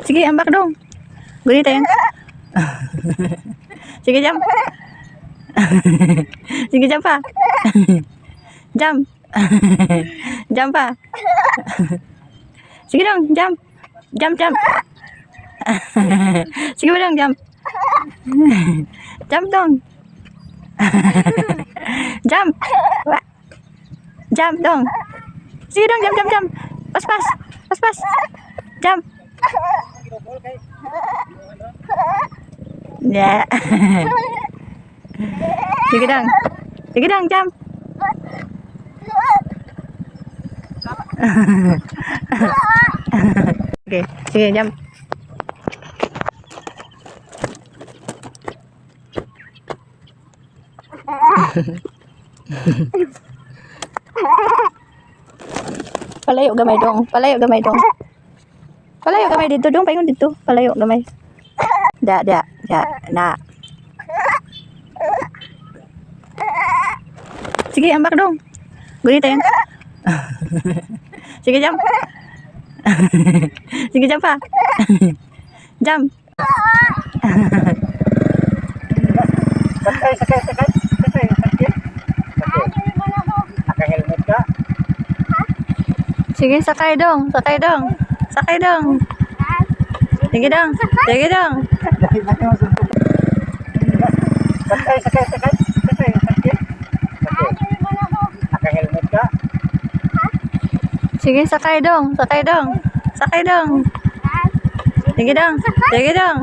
Sige, ambak dong. Gunita yan. Sige, jump. Sige, jump pa. Jump. Jump pa. Sige dong, jump. Jump, jump. Sige dong, jump. Jump dong. Jump. Jump dong. Sige dong, jump, jump, jump. Pas, pas. Pas, pas. Jump. Ya. Sige dong. Sige dong, jump. Oke, sige, jump. Palayo gamay dong, palayo gamay dong. Palayo gamay dito dong, paingon dito. Palayo gamay. Da, na. Sige, ambak dong. Gunita yan. Sige, jump. Sige, jump pa. Jump. Sakay. Naka-helmet ka? Sige, sakay dong. Sakay dong. Sakay dong. Sige dong. Sige dong. Sakay. Naka-helmet ka? Sige, sakay dong. Sakay dong. Sakay dong. Sige dong. Sige dong.